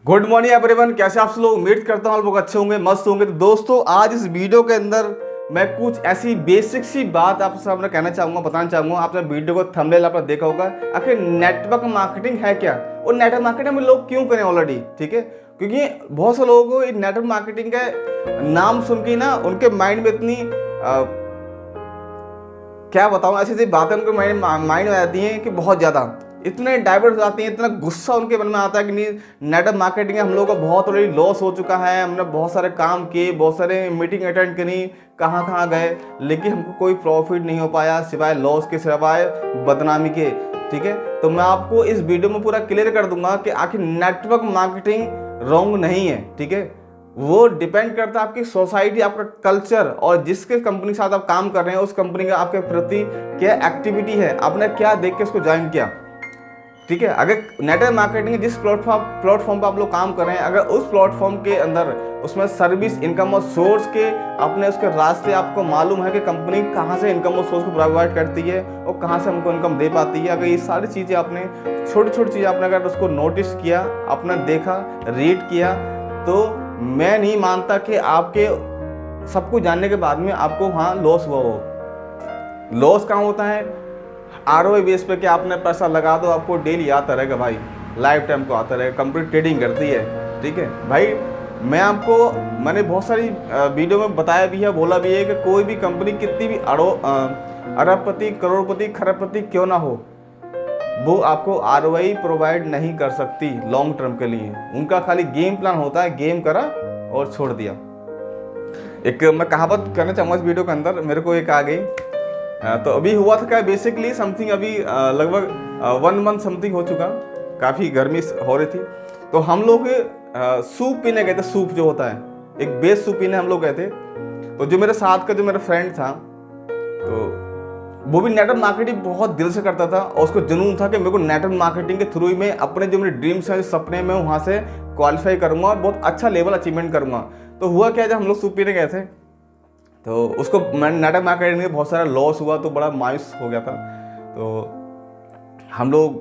Good morning everyone, कैसे आप सब लोग? उम्मीद करता हूँ आप लोग अच्छे होंगे, मस्त होंगे। तो दोस्तों, आज इस वीडियो के अंदर मैं कुछ ऐसी बेसिक सी बात आपके सामने कहना चाहूँगा, बताना चाहूँगा। आपने वीडियो को थंबनेल आपने देखा होगा। आखिर नेटवर्क मार्केटिंग है क्या और नेटवर्क मार्केटिंग में लोग क्यों करें ऑलरेडी, ठीक है? क्योंकि बहुत से लोगों को नेटवर्क मार्केटिंग का नाम सुन के ना उनके माइंड में इतनी क्या बताऊँ, ऐसी ऐसी बातें उनके माइंड में आती हैं कि बहुत ज़्यादा इतने डाइवर्ट हो जाती हैं, इतना गुस्सा उनके मन में आता है कि नहीं, नेटवर्क मार्केटिंग में हम लोगों को बहुत ऑलरेडी लॉस हो चुका है। हमने बहुत सारे काम किए, बहुत सारे मीटिंग अटेंड करी, कहाँ कहाँ गए, लेकिन हमको कोई प्रॉफिट नहीं हो पाया सिवाय लॉस के, सिवाय बदनामी के। ठीक है, तो मैं आपको इस वीडियो में पूरा क्लियर कर दूंगा कि आखिर नेटवर्क मार्केटिंग रॉन्ग नहीं है। ठीक है, वो डिपेंड करता है आपकी सोसाइटी, आपका कल्चर और जिसके कंपनी के साथ आप काम कर रहे हैं उस कंपनी का आपके प्रति क्या एक्टिविटी है, आपने क्या देख के उसको ज्वाइन किया। ठीक है, अगर नेटवर्क मार्केटिंग जिस प्लेटफॉर्म पर आप लोग काम कर रहे हैं, अगर उस प्लेटफॉर्म के अंदर उसमें सर्विस, इनकम और सोर्स के अपने उसके रास्ते आपको मालूम है कि कंपनी कहाँ से इनकम और सोर्स को प्रोवाइड करती है और कहाँ से हमको इनकम दे पाती है, अगर ये सारी चीज़ें आपने छोटी छोटी चीज़ें आपने अगर उसको नोटिस किया, आपने देखा, रीड किया, तो मैं नहीं मानता कि आपके सब कुछ जानने के बाद में आपको हाँ लॉस हुआ हो। लॉस कहाँ होता है? आरओआई बेस पे कि आपने पैसा लगा दो, आपको डेली आता रहेगा भाई, लाइफ टाइम को आता रहेगा। कंपनी ट्रेडिंग करती है, ठीक है भाई। मैंने बहुत सारी वीडियो में बताया भी है, बोला भी है कि कोई भी कंपनी कितनी भी अरबपति, करोड़पति, खरबपति क्यों ना हो, वो आपको आरओआई प्रोवाइड नहीं कर सकती लॉन्ग टर्म के लिए। उनका खाली गेम प्लान होता है, गेम करा और छोड़ दिया। एक मैं कहावत करना चाहूँगा इस वीडियो के अंदर, मेरे को एक आ गई। तो अभी हुआ था क्या, बेसिकली समथिंग अभी लगभग 1 मंथ समथिंग हो चुका, काफ़ी गर्मी हो रही थी। तो हम लोग सूप पीने गए थे। सूप जो होता है, एक बेस सूप पीने हम लोग गए थे। तो जो मेरे साथ का जो मेरा फ्रेंड था, तो वो भी नेटवर्क मार्केटिंग बहुत दिल से करता था और उसको जुनून था कि मेरे को नेटवर्क मार्केटिंग के थ्रू ही मैं अपने जो मेरे ड्रीम्स हैं, सपने में वहाँ से क्वालिफाई करूँगा और बहुत अच्छा लेवल अचीवमेंट करूँगा। तो हुआ क्या, जब हम लोग सूप पीने गए थे तो उसको नेटवर्क मार्केटिंग में बहुत सारा लॉस हुआ, तो बड़ा मायूस हो गया था। तो हम लोग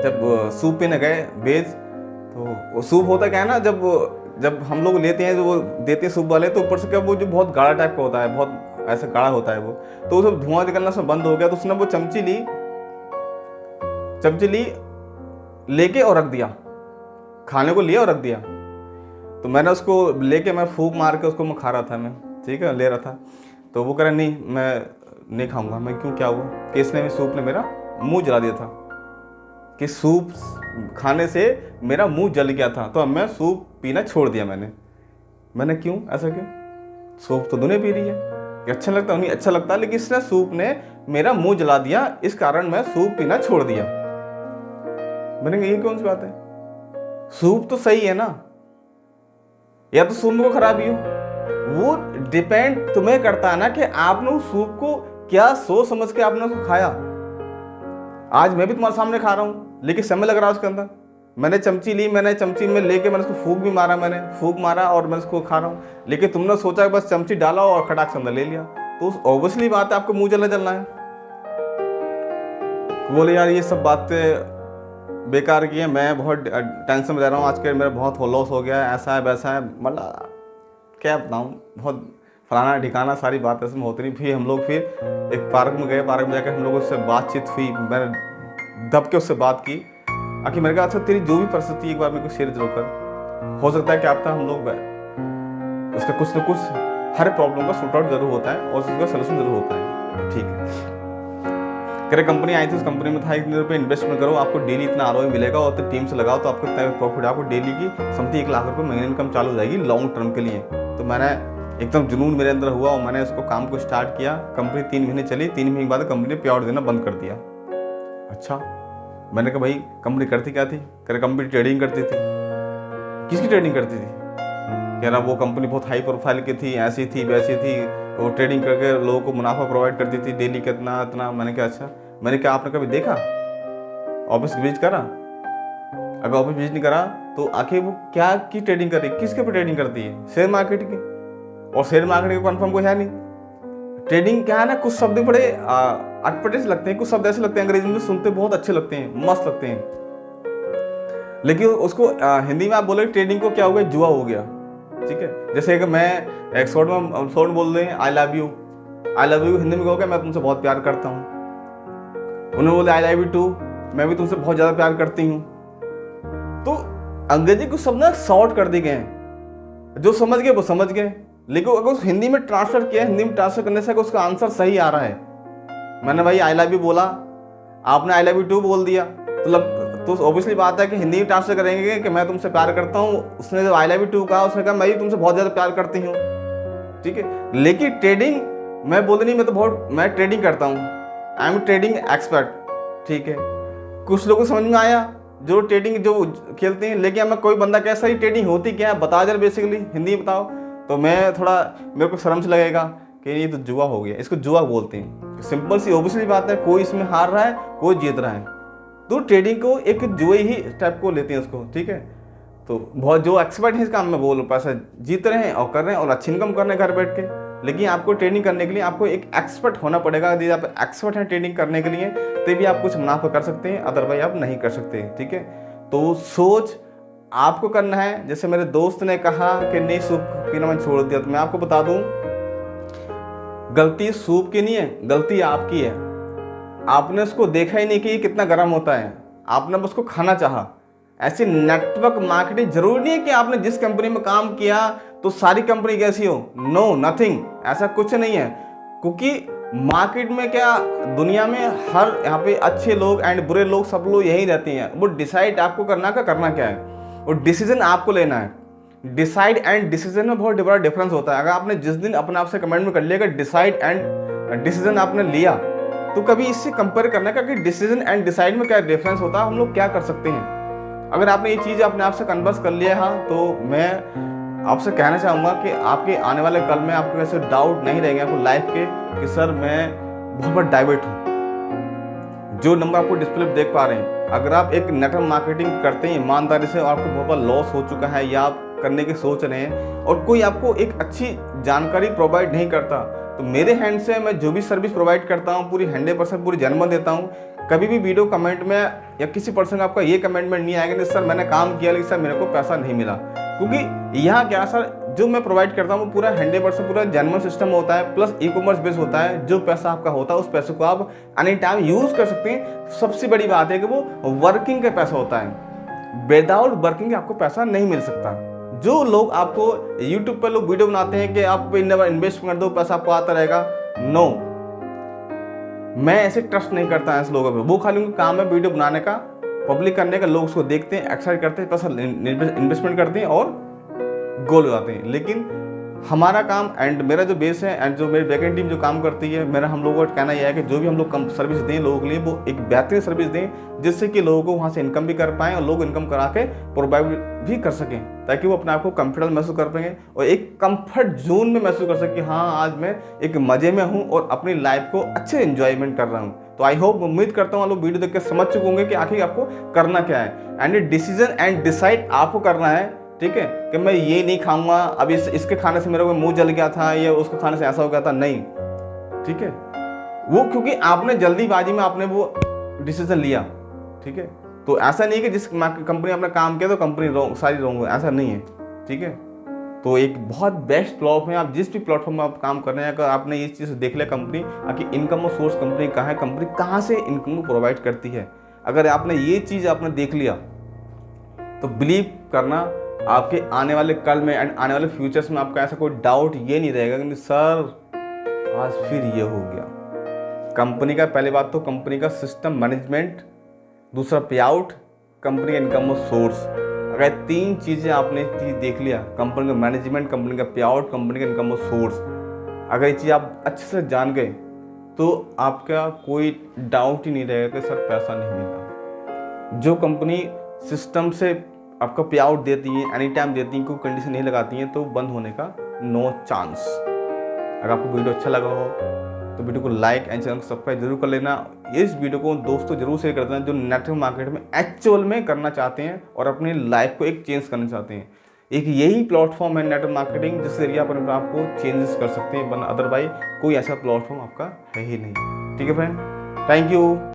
जब सूप पीने गए बेज, तो सूप होता क्या है ना, जब हम लोग लेते हैं, जो वो देते हैं सूप वाले, तो ऊपर से क्या वो जो बहुत गाढ़ा टाइप का होता है, बहुत ऐसा गाढ़ा होता है वो, तो उसमें धुआं निकलना सब बंद हो गया। तो उसने वो चमची ली लेके और रख दिया, खाने को लिया और रख दिया। तो मैंने उसको लेके मैं फूंक मार के उसको मैं खा रहा था, मैं ठीक है ले रहा था। तो वो कह रहा नहीं मैं नहीं खाऊंगा। मैं क्यों, क्या हुआ? कि इसने भी सूप ने मेरा मुंह जला दिया था, कि सूप खाने से मेरा मुंह जल गया था, तो अब मैं सूप पीना छोड़ दिया। मैंने क्यों, ऐसा क्यों? सूप तो दुनिया पी रही है, कि अच्छा लगता है, नहीं अच्छा लगता, लेकिन इसने सूप ने मेरा मुंह जला दिया, इस कारण मैं सूप पीना छोड़ दिया। मैंने कहा ये कौन सी बात है? सूप तो सही है ना, या तो सूप को खराबी हो। वो डिपेंड तुम्हें करता है ना कि आपने उस सूप को क्या सोच समझ के आपने उसको खाया। आज मैं भी तुम्हारे सामने खा रहा हूँ, लेकिन समय लग रहा है उसके अंदर। मैंने चमची ली, मैंने चमची में लेके मैंने उसको फूंक भी मारा, मैंने फूंक मारा और मैं उसको खा रहा हूँ। लेकिन तुमने सोचा कि बस चमची डाला और खटाक से अंदर ले लिया, तो ऑब्वियसली बात है आपको मुंह जलना है। बोले यार ये सब बातें बेकार की है, मैं बहुत टेंशन में रह रहा हूँ, आज के मेरा बहुत लॉस हो गया है, ऐसा है वैसा है, मतलब क्या बताऊँ, बहुत फलाना ठिकाना सारी बातें इसमें होती नहीं। फिर हम लोग फिर एक पार्क में गए, पार्क में जाकर हम लोगों से बातचीत हुई, मैंने दब के उससे बात की। आखिर मेरे कहा अच्छा तेरी जो भी परिस्थिति एक बार मेरे को शेयर जरूर कर, हो सकता है कि आपका हम लोग उसका कुछ न कुछ हर प्रॉब्लम का सॉर्ट आउट जरूर होता है और उसका सलूशन जरूर होता है। ठीक है, करे कंपनी आई थी, उस कंपनी में था इतने रुपये इन्वेस्टमेंट करो, आपको डेली इतना आरओआई मिलेगा और तो टीम से लगाओ तो आपको इतना प्रॉफिट, आपको डेली की समथिंग 1 लाख रुपये महीने इनकम चालू हो जाएगी लॉन्ग टर्म के लिए। तो मैंने एकदम जुनून मेरे अंदर हुआ और मैंने उसको काम को स्टार्ट किया। कंपनी 3 महीने चली, 3 महीने के बाद कंपनी ने पे आउट देना बंद कर दिया। अच्छा, मैंने कहा भाई कंपनी करती क्या थी? कह रहा कंपनी ट्रेडिंग करती थी। किसकी ट्रेडिंग करती थी? कह रहा वो कंपनी बहुत हाई प्रोफाइल की थी, ऐसी थी वैसी थी, वो ट्रेडिंग करके लोगों को मुनाफा प्रोवाइड करती थी, डेली कितना इतना। मैंने कहा अच्छा, मैंने कहा आपने कभी देखा ऑफिस विजिट करा? अगर ऑफिस विजिट नहीं करा तो आखिर वो क्या की ट्रेडिंग कर रही है, किसके ऊपर ट्रेडिंग करती है? शेयर मार्केट की। और शेयर मार्केट का कन्फर्म कोई है नहीं। ट्रेडिंग क्या है ना, कुछ शब्द बड़े अटपटे से लगते हैं, कुछ शब्द ऐसे लगते हैं अंग्रेजी में सुनते बहुत अच्छे लगते हैं, मस्त लगते हैं। लेकिन उसको हिंदी में आप बोले ट्रेडिंग को क्या हो गया, जुआ हो गया। ठीक है, जैसे कि मैं एक शॉर्ट बोल दें आई लव यू हिंदी में कहोगे मैं तुमसे बहुत प्यार करता हूँ। उन्होंने बोले आई लव यू टू, मैं भी तुमसे बहुत ज़्यादा प्यार करती हूँ। तो अंग्रेजी को सब ना शॉर्ट कर दिए गए हैं, जो समझ गए वो समझ गए। लेकिन अगर उस हिंदी में ट्रांसफर किया, हिंदी में ट्रांसफर करने से उसका आंसर सही आ रहा है। मैंने भाई आई लव यू बोला, आपने आई लव यू टू बोल दिया, तो ऑब्वियसली बात है कि हिंदी में ट्रांसफर करेंगे कि मैं तुमसे प्यार करता हूँ। उसने जब आई लव यू टू कहा, उसने कहा मैं भी तुमसे बहुत ज़्यादा प्यार करती हूँ। ठीक है, लेकिन ट्रेडिंग मैं बोल नहीं, मैं ट्रेडिंग करता हूँ, आई एम ट्रेडिंग एक्सपर्ट। ठीक है, कुछ लोगों को समझ में आया जो ट्रेडिंग जो खेलते हैं। लेकिन मैं कोई बंदा कैसा ही ट्रेडिंग होती क्या है बता जरा बेसिकली हिंदी में बताओ, तो मैं थोड़ा मेरे को शर्म से लगेगा कि ये तो जुआ हो गया, इसको जुआ बोलते हैं। सिंपल सी ऑब्वियसली बात है, कोई इसमें हार रहा है कोई जीत रहा है, तो ट्रेडिंग को एक जुए ही टाइप को लेते हैं उसको। ठीक है, तो बहुत जो एक्सपर्ट है इस काम में वो पैसा जीत रहे हैं और कर रहे हैं और अच्छी इनकम कर रहे हैं घर बैठ के। लेकिन आपको ट्रेडिंग करने के लिए आपको एक एक्सपर्ट होना पड़ेगा। यदि आप एक्सपर्ट हैं ट्रेडिंग करने के लिए तभी आप कुछ मुनाफा कर सकते हैं, अदरवाइज आप नहीं कर सकते। ठीक है, तो सोच आपको करना है। जैसे मेरे दोस्त ने कहा कि नहीं सूप पीना मैंने छोड़ दिया, तो मैं आपको बता दूं गलती सूप की नहीं है, गलती आपकी है। आपने उसको देखा ही नहीं कि ये कितना गर्म होता है, आपने बस उसको खाना चाहा। ऐसी नेटवर्क मार्केटिंग जरूरी नहीं है कि आपने जिस कंपनी में काम किया तो सारी कंपनी कैसी हो, नो नथिंग, ऐसा कुछ नहीं है। क्योंकि मार्केट में क्या दुनिया में हर यहाँ पे अच्छे लोग एंड बुरे लोग सब लोग यही रहते हैं। वो डिसाइड आपको करना क्या है, वो डिसीजन आपको लेना है। डिसाइड एंड डिसीजन में बहुत बड़ा डिफरेंस होता है। अगर आपने जिस दिन अपने आप से कमेंट में कर लिया कि डिसाइड एंड डिसीजन आपने लिया, तो कभी इससे कंपेयर करना कि डिसीजन एंड डिसाइड में क्या डिफरेंस होता है, हम लोग क्या कर सकते हैं। अगर आपने ये चीज़ अपने आप से कन्वर्स कर लिया है तो मैं आपसे कहना चाहूँगा कि आपके आने वाले कल में आपको ऐसे डाउट नहीं रहेंगे आपको लाइफ के कि सर मैं बहुत बड़ा डाइवर्ट हूँ। जो नंबर आपको डिस्प्ले पर देख पा रहे हैं, अगर आप एक नेटवर्क मार्केटिंग करते हैं ईमानदारी से और आपको बहुत बड़ा लॉस हो चुका है या आप करने की सोच रहे हैं और कोई आपको एक अच्छी जानकारी प्रोवाइड नहीं करता, तो मेरे हैंड से मैं जो भी सर्विस प्रोवाइड करता हूँ पूरी 100% पूरी जन्म देता हूँ। कभी भी वीडियो कमेंट में या किसी पर्सन का आपका ये कमेंटमेंट नहीं आएगा नहीं सर मैंने काम किया लेकिन सर मेरे को पैसा नहीं मिला। क्योंकि यहाँ क्या सर जो मैं प्रोवाइड करता हूँ वो पूरा 100% पूरा जेन्युइन सिस्टम होता है, प्लस ई कॉमर्स बेस होता है। जो पैसा आपका होता है उस पैसे को आप एनी टाइम यूज कर सकते हैं। सबसे बड़ी बात है कि वो वर्किंग का पैसा होता है, विदाउट वर्किंग आपको पैसा नहीं मिल सकता। जो लोग आपको YouTube पर लोग वीडियो बनाते हैं कि आप इन्वेस्ट कर दो पैसा आपको आता रहेगा, नो, मैं ऐसे ट्रस्ट नहीं करता है ऐसे लोगों पे। वो खाली उनका काम है वीडियो बनाने का, पब्लिक करने का, लोग उसको देखते हैं, एक्साइट करते हैं, पैसा इन्वेस्टमेंट करते हैं और गोल हो जाते हैं। लेकिन हमारा काम एंड मेरा जो बेस है एंड जो मेरी बैकएंड टीम जो काम करती है, मेरा हम लोगों का कहना यह है कि जो भी हम लोग सर्विस दें लोगों के लिए वो एक बेहतरीन सर्विस दें जिससे कि लोगों को वहाँ से इनकम भी कर पाएँ और लोग इनकम करा के प्रोवाइड भी कर सकें, ताकि वो अपने आप को कंफर्टेबल महसूस कर पाएंगे और एक कंफर्ट जोन में महसूस कर सकें कि हाँ आज मैं एक मज़े में हूँ और अपनी लाइफ को अच्छे एंजॉयमेंट कर रहा हूँ। तो आई होप उम्मीद करता हूँ लोग वीडियो देख के समझ चुके होंगे कि आखिर आपको करना क्या है एंड डिसीजन एंड डिसाइड आपको करना है। ठीक है, कि मैं ये नहीं खाऊंगा, अब इसके खाने से मेरे को मुंह जल गया था या उसको खाने से ऐसा हो गया था, नहीं। ठीक है, वो क्योंकि आपने जल्दीबाजी में आपने वो डिसीजन लिया। ठीक है, तो ऐसा नहीं कि जिस कंपनी आपने काम किया तो कंपनी सारी रॉन्ग हो, ऐसा नहीं है। ठीक है, तो एक बहुत बेस्ट प्लेटफॉर्म है। आप जिस भी प्लेटफॉर्म में आप काम कर रहे हैं, अगर आपने ये चीज़ देख लिया कंपनी आपकी इनकम और सोर्स कंपनी कहाँ है, कंपनी कहाँ से इनकम को प्रोवाइड करती है, अगर आपने ये चीज़ आपने देख लिया तो बिलीव करना आपके आने वाले कल में एंड आने वाले फ्यूचर्स में आपका ऐसा कोई डाउट ये नहीं रहेगा कि सर आज फिर ये हो गया। कंपनी का पहली बात तो कंपनी का सिस्टम मैनेजमेंट, दूसरा पे आउट, कंपनी का इनकम और सोर्स, अगर तीन चीज़ें आपने देख लिया, कंपनी का मैनेजमेंट, कंपनी का पे आउट, कंपनी का इनकम और सोर्स, अगर ये चीज़ आप अच्छे से जान गए तो आपका कोई डाउट ही नहीं रहेगा कि सर पैसा नहीं मिला। जो कंपनी सिस्टम से आपका पे आउट देती है, एनी टाइम देती है, कोई कंडीशन नहीं लगाती है, तो बंद होने का नो चांस। अगर आपको वीडियो अच्छा लगा हो तो वीडियो को लाइक एंड चैनल को सब्सक्राइब जरूर कर लेना। इस वीडियो को दोस्तों जरूर शेयर कर देना जो नेटवर्क मार्केट में एक्चुअल में करना चाहते हैं और अपनी लाइफ को एक चेंज करना चाहते हैं। एक यही प्लेटफॉर्म है नेटवर्क मार्केटिंग जिस एरिया पर आपको चेंजेस कर सकते हैं, वरना अदरवाइज कोई ऐसा प्लेटफॉर्म आपका है ही नहीं। ठीक है फ्रेंड, थैंक यू।